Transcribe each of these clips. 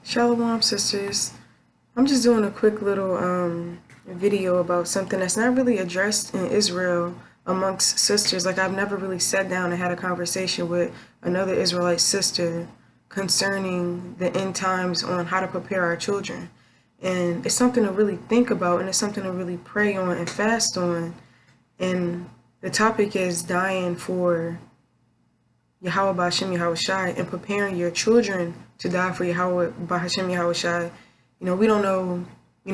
Shalom, sisters. I'm just doing a quick little video about something that's not really addressed in Israel amongst sisters. Like, I've never really sat down and had a conversation with another Israelite sister concerning the end times on how to prepare our children. And it's something to really think about, and it's something to really pray on and fast on. And the topic is dying for Yahweh B'Hashem Yahushai and preparing your children to die for Yahweh B'Hashem Yahushai. We don't know,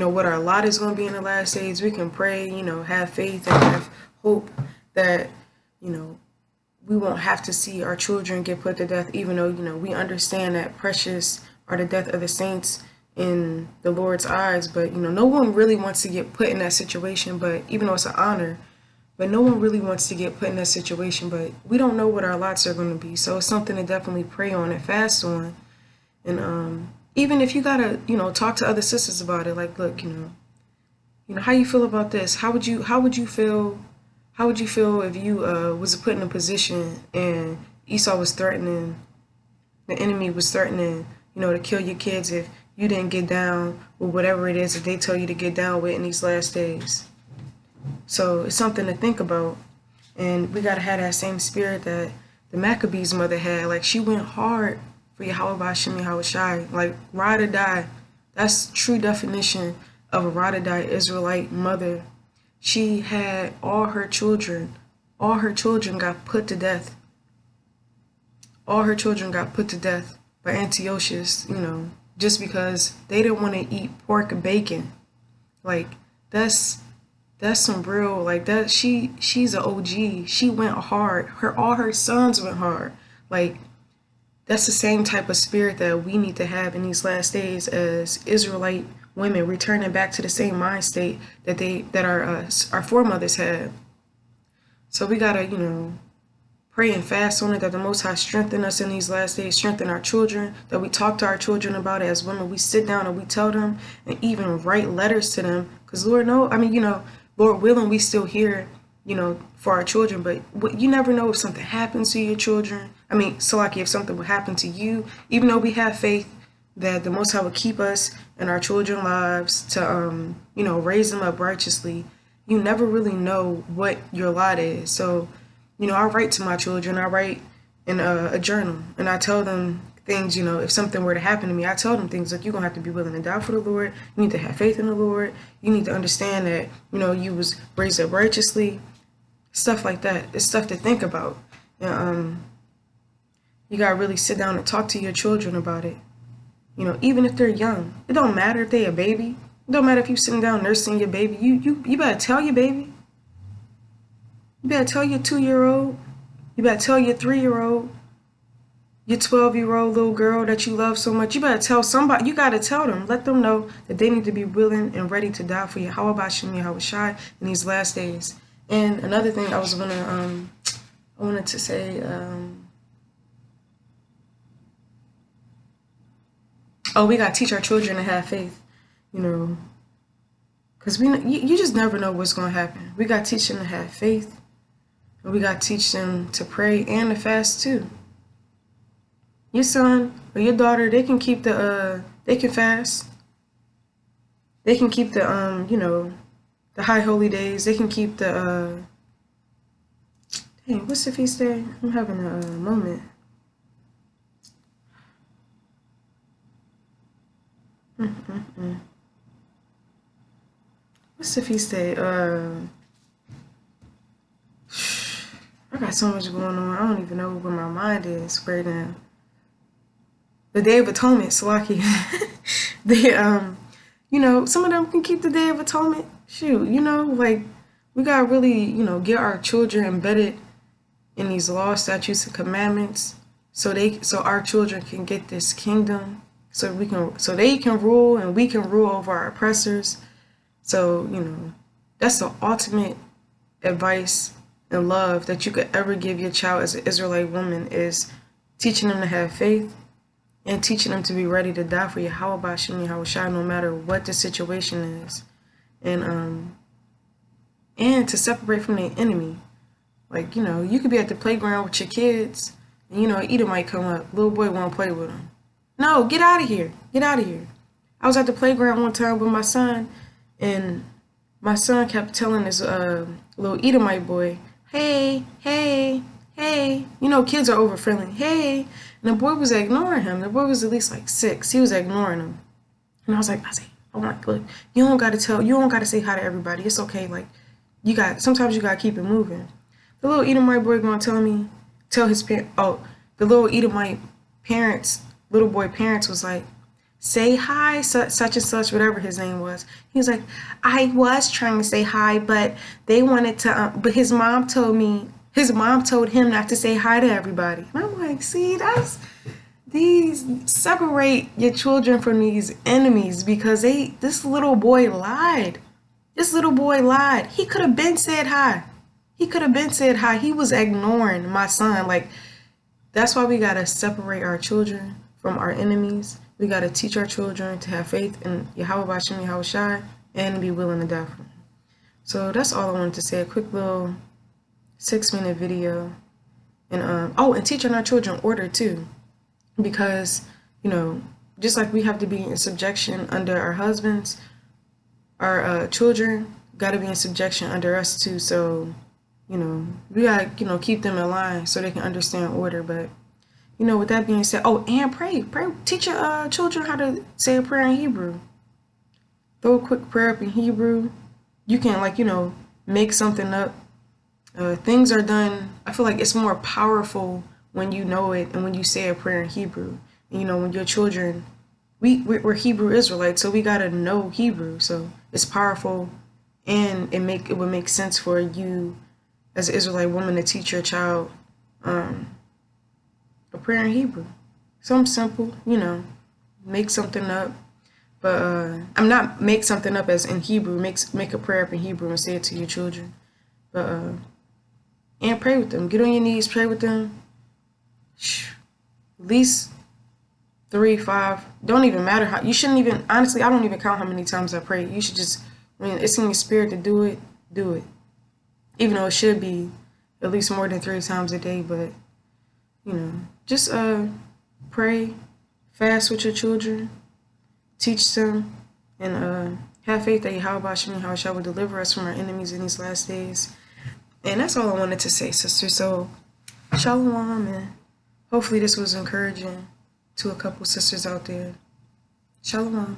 what our lot is going to be in the last days. We can pray, have faith and have hope that, we won't have to see our children get put to death, even though, we understand that precious are the death of the saints in the Lord's eyes. But, no one really wants to get put in that situation, but even though it's an honor, but no one really wants to get put in that situation, but we don't know what our lots are going to be. So it's something to definitely pray on and fast on. And even if you got to, talk to other sisters about it, like, look, how you feel about this? How would you feel if you was put in a position and Esau was threatening, the enemy was threatening, to kill your kids if you didn't get down with whatever it is that they tell you to get down with in these last days? So it's something to think about, and we gotta have that same spirit that the Maccabees' mother had. Like, she went hard for Yahweh B'Hashem Yahushai, like ride or die. That's true definition of a ride or die Israelite mother. She had all her children got put to death. All her children got put to death by Antiochus, just because they didn't want to eat pork and bacon. Like, that's some real, like, that she's an OG. She went hard. All her sons went hard. Like, that's the same type of spirit that we need to have in these last days as Israelite women, returning back to the same mind state that our foremothers had. So we gotta, pray and fast on it, that the Most High strengthen us in these last days, strengthen our children, that we talk to our children about it as women. We sit down and we tell them, and even write letters to them, because Lord Lord willing, we still here, for our children. But you never know if something happens to your children. Salaki, if something would happen to you, even though we have faith that the Most High would keep us and our children's lives to, raise them up righteously, you never really know what your lot is. So, I write to my children. I write in a journal, and I tell them things, if something were to happen to me, I tell them things like, you're going to have to be willing to die for the Lord. You need to have faith in the Lord. You need to understand that, you was raised up righteously. Stuff like that. It's stuff to think about. And you got to really sit down and talk to your children about it. Even if they're young. It don't matter if they're a baby. It don't matter if you're sitting down nursing your baby. You better tell your baby. You better tell your 2-year-old. You better tell your 3-year-old. Your 12-year-old little girl that you love so much. You better tell somebody. You got to tell them. Let them know that they need to be willing and ready to die for Yahweh B'Hashem Yahushai in these last days. And another thing I was gonna, I wanted to say, we got to teach our children to have faith, because you just never know what's going to happen. We got to teach them to have faith, and we got to teach them to pray and to fast too. Your son or your daughter, they can keep they can fast. They can keep the, the high holy days. They can keep the, dang, what's the feast day? I'm having a moment. What's the feast day? I got so much going on. I don't even know where my mind is right now. The Day of Atonement, Salaki. Some of them can keep the Day of Atonement. Shoot, like, we gotta really, get our children embedded in these laws, statutes, and commandments, so our children can get this kingdom, so they can rule and we can rule over our oppressors. So, that's the ultimate advice and love that you could ever give your child as an Israelite woman, is teaching them to have faith and teaching them to be ready to die for Yahweh B'Hashem Yahushai, no matter what the situation is. And to separate from the enemy. Like, you could be at the playground with your kids, and, Edom might come up. Little boy won't play with them. No, get out of here. Get out of here. I was at the playground one time with my son, and my son kept telling his little Edomite boy, hey, hey, hey. You know, kids are over friendly. Hey. And the boy was ignoring him. The boy was at least like 6. He was ignoring him. And I was like, I'm like, look, you don't gotta say hi to everybody. It's okay. Like, sometimes you gotta keep it moving. The little Edomite boy gonna tell his parent, the little Edomite little boy parents was like, say hi, such and such, whatever his name was. He was like, I was trying to say hi, but they wanted to, but his mom told him not to say hi to everybody. And I'm like, see, separate your children from these enemies, because this little boy lied. This little boy lied. He could have been said hi. He could have been said hi. He was ignoring my son. Like, that's why we gotta separate our children from our enemies. We gotta teach our children to have faith in Yahweh Bashem Yahweh Shai and be willing to die for him. So that's all I wanted to say. A quick little 6-minute video. And and teaching our children order too. Because, you know, just like we have to be in subjection under our husbands, our children got to be in subjection under us too. So, you know, we got to, keep them in line so they can understand order. But, with that being said, and pray, teach your children how to say a prayer in Hebrew. Throw a quick prayer up in Hebrew. You can, make something up. Things are done. I feel like it's more powerful when you know it and when you say a prayer in Hebrew. And, when your children, we're Hebrew Israelites, so we gotta know Hebrew. So it's powerful, and it would make sense for you as an Israelite woman to teach your child a prayer in Hebrew. Something simple, make something up. But I'm not make something up as in Hebrew. Make a prayer up in Hebrew and say it to your children. But and pray with them. Get on your knees, pray with them. At least 3, 5. Don't even matter how. You shouldn't even. Honestly, I don't even count how many times I pray. You should just, when it's in your spirit to do it, do it. Even though it should be at least more than 3 times a day. But just pray, fast with your children, teach them, and have faith that Yahweh Bashem Yahweh Shai will deliver us from our enemies in these last days. And that's all I wanted to say, sister. So, shalom, and hopefully this was encouraging to a couple sisters out there. Shalom.